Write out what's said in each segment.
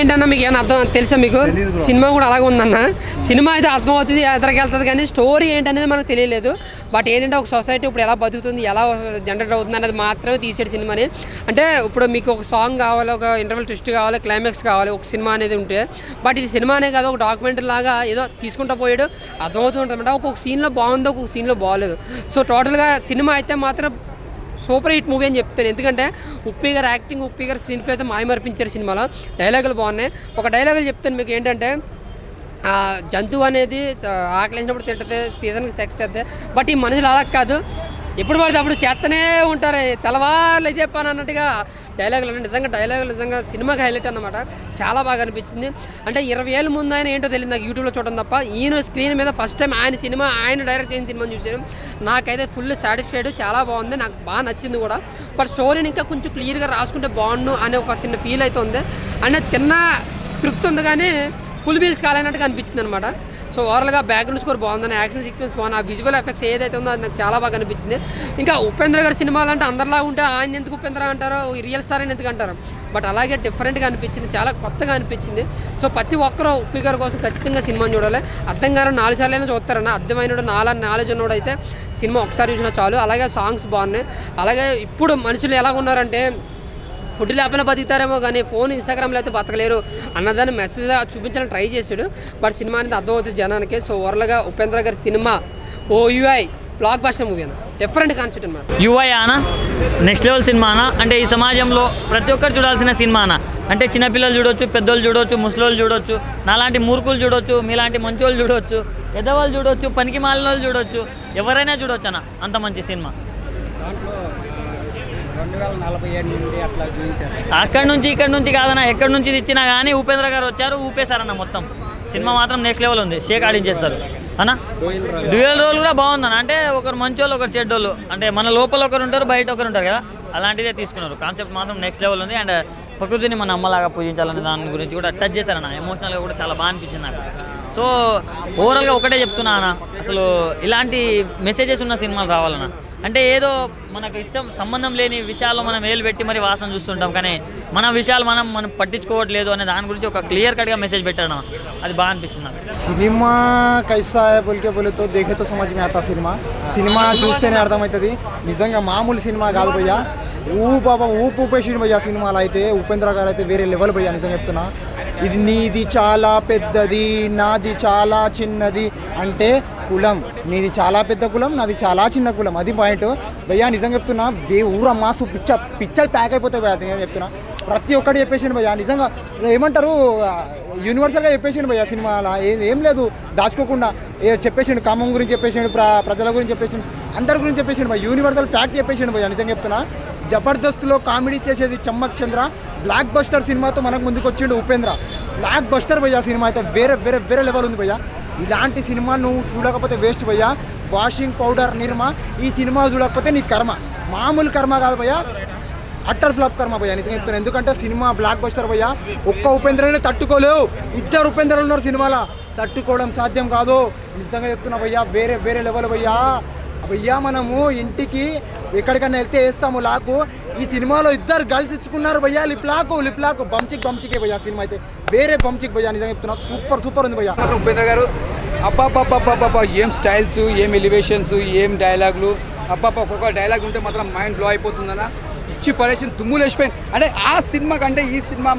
ఏంటన్నా మీకు ఏమైనా అర్థం తెలుసా? మీకు సినిమా కూడా అలాగే ఉందన్న. సినిమా అయితే అర్థమవుతుంది, ఎదరికి వెళ్తుంది, కానీ స్టోరీ ఏంటనేది మనకు తెలియలేదు. బట్ ఏంటంటే ఒక సొసైటీ ఇప్పుడు ఎలా బతుకుతుంది, ఎలా జనరేట్ అవుతుంది అనేది మాత్రమే తీసేడు సినిమాని. అంటే ఇప్పుడు మీకు ఒక సాంగ్ కావాలి, ఒక ఇంటర్వల్ ట్విస్ట్ కావాలి, క్లైమాక్స్ కావాలి ఒక సినిమా అనేది ఉంటే. బట్ ఇది సినిమానే కాదు, ఒక డాక్యుమెంటరీ లాగా ఏదో తీసుకుంటూ పోయాడు, అర్థమవుతూ ఉంటుంది. ఒక్కొక్క సీన్లో బాగుందో, ఒక్కొక్క సీన్లో బాగోలేదు. సో టోటల్గా సినిమా అయితే మాత్రం సూపర్ హిట్ మూవీ అని చెప్తాను. ఎందుకంటే ఉప్పి గారు యాక్టింగ్, ఉప్పి గారు స్క్రీన్ ప్లే అయితే మాయమర్పించారు సినిమాలో. డైలాగులు బాగున్నాయి. ఒక డైలాగులు చెప్తాను మీకు ఏంటంటే, జంతువు అనేది ఆకలేసినప్పుడు తింటుంది, సీజన్కి సెక్స్ చేస్తే. బట్ ఈ మనుషులు అలా కాదు, ఎప్పుడు పడితే అప్పుడు చేస్తూనే ఉంటారు, తెల్లవాళ్ళు అయితే పని అన్నట్టుగా డైలాగులు నిజంగా సినిమాకి హైలైట్ అన్నమాట. చాలా బాగా అనిపించింది. అంటే 20 ఏళ్ళ ముందు ఆయన ఏంటో తెలియదు నాకు యూట్యూబ్లో చూడడం తప్ప. ఈయన స్క్రీన్ మీద ఫస్ట్ టైం ఆయన సినిమా, ఆయన డైరెక్ట్ చేసిన సినిమాని చూశాను. నాకైతే ఫుల్ సాటిస్ఫైడ్, చాలా బాగుంది, నాకు బాగా నచ్చింది కూడా. బట్ స్టోరీని ఇంకా కొంచెం క్లియర్గా రాసుకుంటే బాగుండు అనే ఒక చిన్న ఫీల్ అయితే ఉంది. అంటే తిన్న తృప్తి ఉంది, కానీ ఫుల్ మీల్స్ కాలేనట్టుగా అనిపించింది అనమాట. సో ఓవరాల్గా బ్యాక్గ్రౌండ్ స్కోర్ బాగుందని, యాక్షన్ సీక్వెన్స్ బాగుంది, ఆ విజువల్ ఎఫెక్ట్స్ ఏదైతే ఉందో అది నాకు చాలా బాగా అనిపించింది. ఇంకా ఉపేంద్ర గారి సినిమాలు అంటే అందరిలా ఉంటే ఆయన ఎందుకు ఉపేంద్ర అంటారో, రియల్ స్టార్ అని ఎందుకు అంటారు. బట్ అలాగే డిఫరెంట్గా అనిపించింది, చాలా కొత్తగా అనిపించింది. సో ప్రతి ఒక్కరూ ఉప్పి గారి కోసం ఖచ్చితంగా సినిమాని చూడాలి. అర్థం గారు 4 సార్లైనా చూస్తారన్న, అర్థమైనడు నాలెడ్జ్ ఉన్నోడు అయితే సినిమా ఒకసారి చూసినా చాలు. అలాగే సాంగ్స్ బాగున్నాయి. అలాగే ఇప్పుడు మనుషులు ఎలా ఉన్నారంటే, ఫుడ్ లేకపోయినా బతుకుతారేమో కానీ ఫోన్, ఇన్స్టాగ్రామ్లో అయితే బతకలేరు అన్నదాన్ని మెసేజ్ చూపించాలని ట్రై చేశాడు. బట్ సినిమా అనేది అర్థమవుతుంది జనానికి. సో ఓవరాల్గా ఉపేంద్ర గారి cinema OUI block buster movie అన్న, డిఫరెంట్ కాన్సెప్ట్ అన్నమాట. UI అనా నెక్స్ట్ లెవెల్ సినిమా అనా, అంటే ఈ సమాజంలో ప్రతి ఒక్కరు చూడాల్సిన సినిమా అనా. అంటే చిన్నపిల్లలు చూడొచ్చు, పెద్దోళ్ళు చూడొచ్చు, ముసలోళ్ళు చూడొచ్చు, నాలాంటి మూర్ఖులు చూడొచ్చు, మీలాంటి మంచోళ్ళు చూడొచ్చు, పెద్దవాళ్ళు చూడొచ్చు, పనికి మాలిన వాళ్ళు చూడొచ్చు, ఎవరైనా చూడొచ్చు అన్న. అంత మంచి సినిమా. అక్కడి నుంచి ఇక్కడ నుంచి కాదన్న, ఎక్కడి నుంచి ఇచ్చినా కానీ ఉపేంద్ర గారు వచ్చారు, ఊపేశారన్న. మొత్తం సినిమా మాత్రం నెక్స్ట్ లెవెల్ ఉంది, షేక్ ఆడించేస్తారు అన్న. డ్యూయల్ రోల్ కూడా బాగుందన్న. అంటే ఒకరు మంచోళ్ళు, ఒకరు చెడ్డోళ్ళు, అంటే మన లోపల ఒకరు ఉంటారు, బయట ఒకరు ఉంటారు కదా, అలాంటిదే తీసుకున్నారు. కాన్సెప్ట్ మాత్రం నెక్స్ట్ లెవెల్ ఉంది. అండ్ ప్రకృతిని మన అమ్మలాగా పూజించాలనే దాని గురించి కూడా టచ్ చేశారన్న. ఎమోషనల్గా కూడా చాలా బాగా అనిపించింది నాకు. సో ఓవరాల్గా ఒకటే చెప్తున్నా అన్న, అసలు ఇలాంటి మెసేజెస్ ఉన్న సినిమాలు రావాలన్న. అంటే ఏదో మనకు ఇష్టం సంబంధం లేని విషయాల్లో మనం వేలు పెట్టి మరి వాసన చూస్తుంటాం, కానీ మన విషయాలు మనం పట్టించుకోవట్లేదు అనే దాని గురించి ఒక క్లియర్ కట్గా మెసేజ్ పెట్టాను. అది బాగా అనిపించింది నాకు. సినిమా కైసా బోల్తో దేఖేతో సమజ్ మే ఆతా. సినిమా చూస్తేనే అర్థమవుతుంది. నిజంగా మామూలు సినిమా కాదు భయ్యా. ఊపేసిండు భయ్యా సినిమాలో అయితే. ఉపేంద్ర గారు అయితే వేరే లెవెల్ భయ్యా, నిజంగా చెప్తున్నా. ఇది నీది చాలా పెద్దది, నాది చాలా చిన్నది అంటే కులం. నీది చాలా పెద్ద కులం, నాది చాలా చిన్న కులం, అది పాయింట్ భయ్యా. నిజంగా చెప్తున్నా, ఊర మాసు పిచ్చలు ప్యాక్ అయిపోతాయి భయ్యా. నిజంగా చెప్తున్నా, ప్రతి ఒక్కటి చెప్పేసిండు భయ్యా. నిజంగా ఏమంటారు, యూనివర్సల్గా చెప్పేసిండు భయ్యా. సినిమాలో ఏం లేదు దాచుకోకుండా చెప్పేసిండు. ఖమ్మం గురించి చెప్పేసిండు, ప్రజల గురించి చెప్పేసిండు, అందరి గురించి చెప్పేసిండు భయ్యా. యూనివర్సల్ ఫ్యాక్ట్ చెప్పేసిండు భయ్యా. నిజంగా చెప్తున్నా, జబర్దస్త్లో కామెడీ చేసేది చమ్మక్ చంద్ర. బ్లాక్ బస్టర్ సినిమాతో మనకు ముందుకు వచ్చిండు ఉపేంద్ర. బ్లాక్ బస్టర్ భయ్యా సినిమా అయితే వేరే లెవెల్ ఉంది భయ్యా. ఇలాంటి సినిమా నువ్వు చూడకపోతే వేస్ట్ భయ్యా. వాషింగ్ పౌడర్ నిర్మా, ఈ సినిమా చూడకపోతే నీ కర్మ, మామూలు కర్మ కాదు భయ్యా, అట్టర్ ఫ్లాప్ కర్మ భయ్యా. నిజంగా చెప్తాను, ఎందుకంటే సినిమా బ్లాక్ బస్టర్ భయ్యా. ఒక్క ఉపేంద్రనే తట్టుకోలేవు, 2 ఉపేంద్రలు ఉన్నారు సినిమాలో, తట్టుకోవడం సాధ్యం కాదు. నిజంగా చెప్తున్నా భయ్యా, వేరే లెవెల్ భయ్యా. భయ్యా మనము ఇంటికి ఎక్కడికైనా వెళ్తే వేస్తాము లాకు, ఈ సినిమాలో 2 గర్ల్స్ ఇచ్చుకున్నారు భయ్యా. లిప్ లాక్ బంచికే భయ్యా. సినిమా అయితే వేరే బంచిక్ భయ్యా. నిజంగా చెప్తున్నా, సూపర్ ఉంది భయ్యా. ఉపేంద్ర గారు అబ్బాబ్బాబ్బాబ్బా, ఏం స్టైల్స్, ఏం ఎలివేషన్స్, ఏం డైలాగులు, అబ్బాబ్బా. ఒక్కొక్క డైలాగ్ ఉంటే మాత్రం మైండ్ బ్లో అయిపోతుందన్న. ఇచ్చి పడేసి తుమ్ములు వేసిపోయింది. అంటే ఆ సినిమా కంటే ఈ సినిమా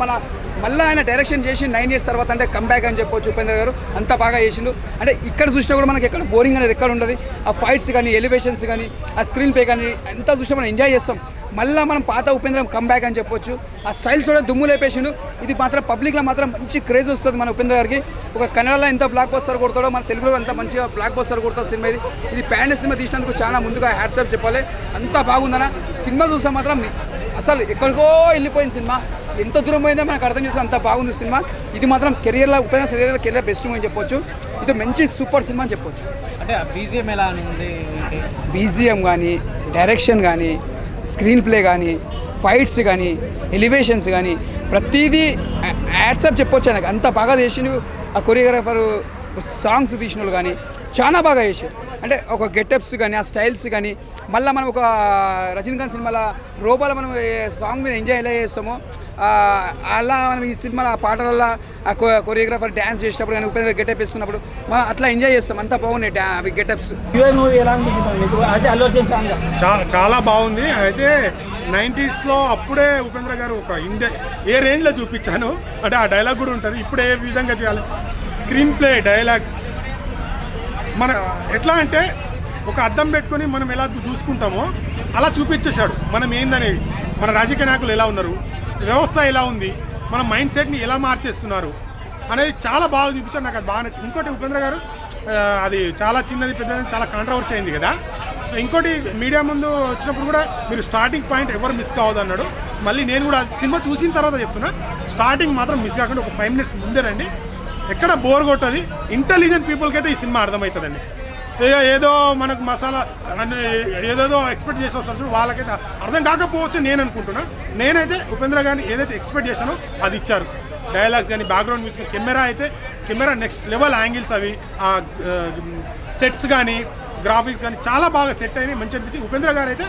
మళ్ళీ ఆయన డైరెక్షన్ చేసి 9 years తర్వాత అంటే కంబ్యాక్ అని చెప్పొచ్చు. ఉపేంద్ర గారు అంత బాగా చేసిండు. అంటే ఇక్కడ చూసినా కూడా మనకి ఎక్కడ బోరింగ్ అనేది ఎక్కడ ఉండదు. ఆ ఫైట్స్ కానీ, ఎలివేషన్స్ కానీ, ఆ స్క్రీన్ ప్లే కానీ ఎంత చూసినా మనం ఎంజాయ్ చేస్తాం. మళ్ళీ మనం పాత ఉపేంద్ర కంబ్యాక్ అని చెప్పొచ్చు. ఆ స్టైల్స్ కూడా దుమ్ము లేపేసిండు. ఇది మాత్రం పబ్లిక్లో మాత్రం మంచి క్రేజ్ వస్తుంది మన ఉపేంద్ర గారికి. ఒక కన్నడలో ఎంత బ్లాక్ బస్టర్ కొడతాడో మన తెలుగులో అంత మంచిగా బ్లాక్ బస్టర్ కొడతాడు సినిమా. ఇది ప్యాండ్ సినిమా తీసినందుకు చాలా ముందుగా హ్యాట్సాప్ చెప్పాలి. అంత బాగుందన్న. సినిమా చూసా మాత్రం అసలు ఎక్కడికో వెళ్ళిపోయింది సినిమా. ఎంత దూరం పోయిందో మనకు అర్థం చేసుకుని అంత బాగుంది సినిమా. ఇది మాత్రం కెరియర్లో ఉపేంద్ర కెరియర్ బెస్ట్ మూవీ అని చెప్పొచ్చు. ఇది మంచి సూపర్ సినిమా అని చెప్పొచ్చు. అంటే బీజిఎం ఎలా ఉంది, బీజిఎం కానీ, డైరెక్షన్ కానీ, స్క్రీన్ ప్లే కానీ, ఫైట్స్ కానీ, ఎలివేషన్స్ కానీ ప్రతిదీ హ్యాట్సాప్ చెప్పొచ్చు. నాకు అంత బాగా చేసిండు. ఆ కొరియోగ్రాఫర్, సాంగ్స్ తీసిన వాళ్ళు కానీ చాలా బాగా చేశారు. అంటే ఒక గెటప్స్ కానీ ఆ స్టైల్స్ కానీ మళ్ళీ మనం ఒక రజనీకాంత్ సినిమాలో రోబాలో మనం సాంగ్ మీద ఎంజాయ్ ఎలా చేస్తామో అలా మనం ఈ సినిమాలో ఆ పాటలలో ఆ కొరియోగ్రాఫర్ డ్యాన్స్ చేసేటప్పుడు కానీ ఉపేంద్ర గెటప్ వేసుకున్నప్పుడు మనం అట్లా ఎంజాయ్ చేస్తాం. అంతా బాగున్నాయి అవి గెటప్స్. చాలా బాగుంది. అయితే 90స్లో అప్పుడే ఉపేంద్ర గారు ఒక ఏ రేంజ్లో చూపించాను అంటే ఆ డైలాగ్ కూడా ఉంటుంది. ఇప్పుడు ఏ విధంగా చేయాలి స్క్రీన్ ప్లే డైలాగ్స్ మన ఎట్లా అంటే ఒక అద్దం పెట్టుకొని మనం ఎలా దూసుకుంటామో అలా చూపించేశాడు. మనం ఏందనేది, మన రాజకీయ నాయకులు ఎలా ఉన్నారు, వ్యవస్థ ఎలా ఉంది, మన మైండ్ సెట్ని ఎలా మార్చేస్తున్నారు అనేది చాలా బాగా చూపించారు. నాకు అది బాగా నచ్చింది. ఇంకోటి ఉపేంద్ర గారు అది చాలా చిన్నది పెద్దది చాలా కాంట్రవర్సీ అయింది కదా. సో ఇంకోటి మీడియా ముందు వచ్చినప్పుడు కూడా మీరు స్టార్టింగ్ పాయింట్ ఎవరు మిస్ కావద్దు అన్నాడు. మళ్ళీ నేను కూడా సినిమా చూసిన తర్వాత చెప్తున్నా, స్టార్టింగ్ మాత్రం మిస్ కాకుండా ఒక 5 minutes ముందే రండి. ఎక్కడ బోర్ కొట్టది. ఇంటెలిజెంట్ పీపుల్కి అయితే ఈ సినిమా అర్థమవుతుందండి. ఏదో మనకు మసాలా ఏదేదో ఎక్స్పెక్ట్ చేసి వస్తారు చూడు, వాళ్ళకైతే అర్థం కాకపోవచ్చు నేను అనుకుంటున్నా. నేనైతే ఉపేంద్ర గారిని ఏదైతే ఎక్స్పెక్ట్ చేశానో అది ఇచ్చారు. డైలాగ్స్ కానీ background music, camera next level angles, అవి సెట్స్ కానీ గ్రాఫిక్స్ కానీ చాలా బాగా సెట్ అయినాయి, మంచి అనిపించింది. ఉపేంద్ర గారు అయితే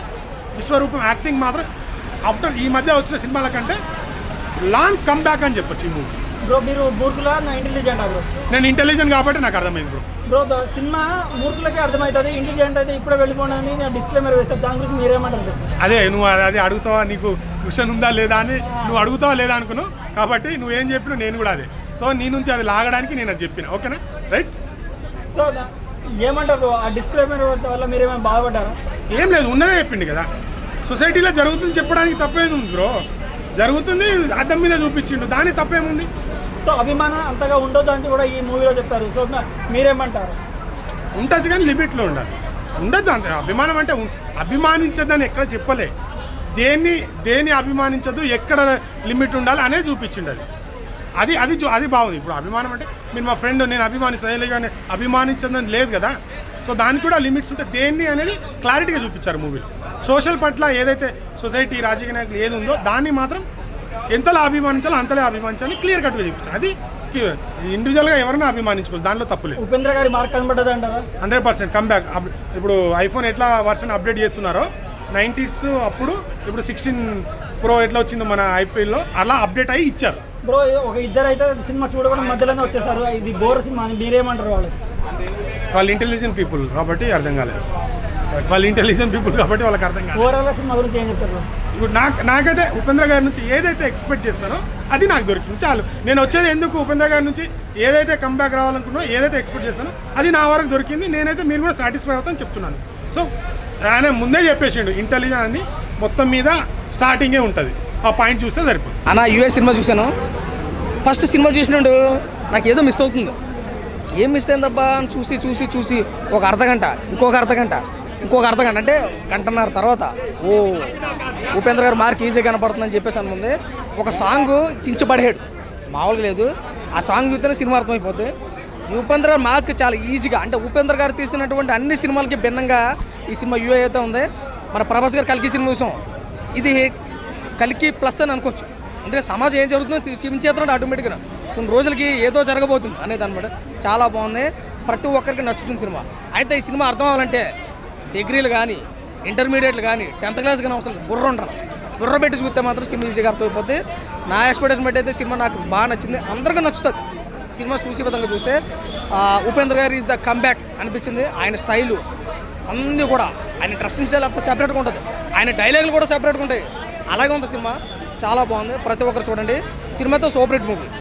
విశ్వరూపం యాక్టింగ్ మాత్రం ఆఫ్టర్ ఈ మధ్య వచ్చిన సినిమాల కంటే లాంగ్ కమ్ బ్యాక్ అని చెప్పొచ్చు ఈ మూవీ. బ్రో మీరు మూర్ఖులా నా ఇంటెలిజెంట్ బ్రో? నేను ఇంటెలిజెంట్ కాబట్టి నాకు అర్థమైంది బ్రో సినిమా మూర్ఖులకే అర్థమవుతుంది, ఇంటెలిజెంట్ అయితే ఇప్పుడే వెళ్ళిపోవడం నేను డిస్క్లైమర్ వేస్తాను. దాని గురించి మీరేమంటారు? అదే నువ్వు అది అడుగుతావా, నీకు క్వశ్చన్ ఉందా లేదా అని నువ్వు అడుగుతావా లేదా అనుకున్నావు కాబట్టి నువ్వేం చెప్పినావు నేను కూడా అదే. సో నీ నుంచి అది లాగడానికి నేను అది చెప్పిన. ఓకేనా, రైట్? సో ఏమంటారు ఆ డిస్క్లైమర్ వల్ల మీరేమైనా బాధపడ్డారా? ఏం లేదు, ఉన్నదే చెప్పింది కదా. సొసైటీలో జరుగుతుంది చెప్పడానికి తప్పేది ఉంది బ్రో. జరుగుతుంది అద్దం మీద చూపించిండు, దాని తప్పేముంది? సో అభిమానం అంతగా ఉండొద్దు అని కూడా ఈ మూవీలో చెప్పారు. సో మీరేమంటారు? ఉండొచ్చు కానీ లిమిట్లో ఉండాలి. ఉండద్దు అంతే. అభిమానం అంటే అభిమానించద్దని ఎక్కడ చెప్పలే. దేన్ని అభిమానించద్దు, ఎక్కడ లిమిట్ ఉండాలి అనేది చూపించిండు. అది బాగుంది. ఇప్పుడు అభిమానం అంటే మీరు మా ఫ్రెండ్ నేను అభిమానిస్తాను కానీ అభిమానించదని లేదు కదా. సో దానికి కూడా లిమిట్స్ ఉంటే దేన్ని అనేది క్లారిటీగా చూపించారు మూవీలో. సోషల్ పట్ల ఏదైతే సొసైటీ రాజకీయ నాయకులు ఏది ఉందో దాన్ని మాత్రం ఎంతలా అభిమానించాలో అంతలా అభిమానించాలని క్లియర్ కట్గా చూపించారు. అది ఇండివిజువల్గా ఎవరైనా అభిమానించుకోవచ్చు, దాంట్లో తప్పులేదు. ఉపేంద్ర గారి మార్క్ కనబడ్డది అంటారా? 100% కమ్బ్యాక్. ఇప్పుడు ఐఫోన్ ఎట్లా వర్షన్ అప్డేట్ చేస్తున్నారో 90s అప్పుడు, ఇప్పుడు 16 Pro ఎట్లా వచ్చిందో మన ఐపీఎల్లో అలా అప్డేట్ అయ్యి ఇచ్చారు. బ్రో ఒక ఇద్దరు అయితే సినిమా చూడకుండా మధ్యలోనే వచ్చేసారు, ఇది బోర్ సినిమా, మీరేమంటారు? వాళ్ళు ఇంటెలిజెంట్ పీపుల్ కాబట్టి అర్థం కాలేదు. వాళ్ళకి అర్థం కాలేదు. ఓవరాల్ సినిమా గురించి ఏం చెప్తారు? ఇప్పుడు నాకైతే ఉపేంద్ర గారి నుంచి ఏదైతే ఎక్స్పెక్ట్ చేస్తానో అది నాకు దొరికింది చాలు. నేను వచ్చేది ఎందుకు ఉపేంద్ర గారి నుంచి ఏదైతే కంబ్యాక్ రావాలనుకున్నానో, ఏదైతే ఎక్స్పెక్ట్ చేస్తానో అది నా వరకు దొరికింది. నేనైతే మీరు కూడా సాటిస్ఫై అవుతాను చెప్తున్నాను. సో ఆయన ముందే చెప్పేసిండు ఇంటెలిజెంట్ అని, మొత్తం మీద స్టార్టింగే ఉంటుంది. ఆ పాయింట్ చూస్తే సరిపోతుంది. అన్న యూఎస్ సినిమా చూశాను. ఫస్ట్ సినిమా చూసినట్టు నాకు ఏదో మిస్ అవుతుంది. ఏం మిస్ అయిందబ్బా అని చూసి ఒక అర్ధగంట, ఇంకొక అర్ధగంట అంటే గంటన్నర తర్వాత ఉపేంద్ర గారు మార్క్ ఈజీ కనపడుతుందని చెప్పేసి అనుకుంది. ఒక సాంగ్ చించబడేడు మామూలుగా లేదు. ఆ సాంగ్ చూస్తేనే సినిమా అర్థమైపోద్ది. ఉపేంద్ర గారు మార్క్ చాలా ఈజీగా, అంటే ఉపేంద్ర గారు తీసినటువంటి అన్ని సినిమాలకి భిన్నంగా ఈ సినిమా యూఏ అయితే ఉంది. మన ప్రభాస్ గారు కల్కి సినిమా చూసాం, ఇది కల్కి ప్లస్ అని అనుకోవచ్చు. అంటే సమాజం ఏం జరుగుతుందో చూపించేస్తున్నాడు ఆటోమేటిక్గా, కొన్ని రోజులకి ఏదో జరగబోతుంది అనేది అనమాట. చాలా బాగుంది, ప్రతి ఒక్కరికి నచ్చుతుంది సినిమా. అయితే ఈ సినిమా అర్థం అవ్వాలంటే డిగ్రీలు కానీ ఇంటర్మీడియట్లు కానీ 10th క్లాస్ కానీ అవసరం బుర్ర ఉండాలి. బుర్ర పెట్టి చూస్తే మాత్రం సినిమా ఈజీగా అర్థమైపోద్ది. నా ఎక్స్పెక్టేషన్ బట్టి అయితే సినిమా నాకు బాగా నచ్చింది, అందరికీ నచ్చుతుంది. సినిమా చూసే విధంగా చూస్తే ఉపేంద్ర గారు ఈజ్ ద కమ్బ్యాక్ అనిపించింది. ఆయన స్టైలు అన్నీ కూడా, ఆయన డ్రెస్సింగ్ స్టైల్ అంతా సెపరేట్గా ఉంటుంది, ఆయన డైలాగులు కూడా సెపరేట్గా ఉంటాయి. అలాగే ఉంది సినిమా, చాలా బాగుంది. ప్రతి ఒక్కరు చూడండి. సినిమాతో సూపర్ హిట్ మూవీ.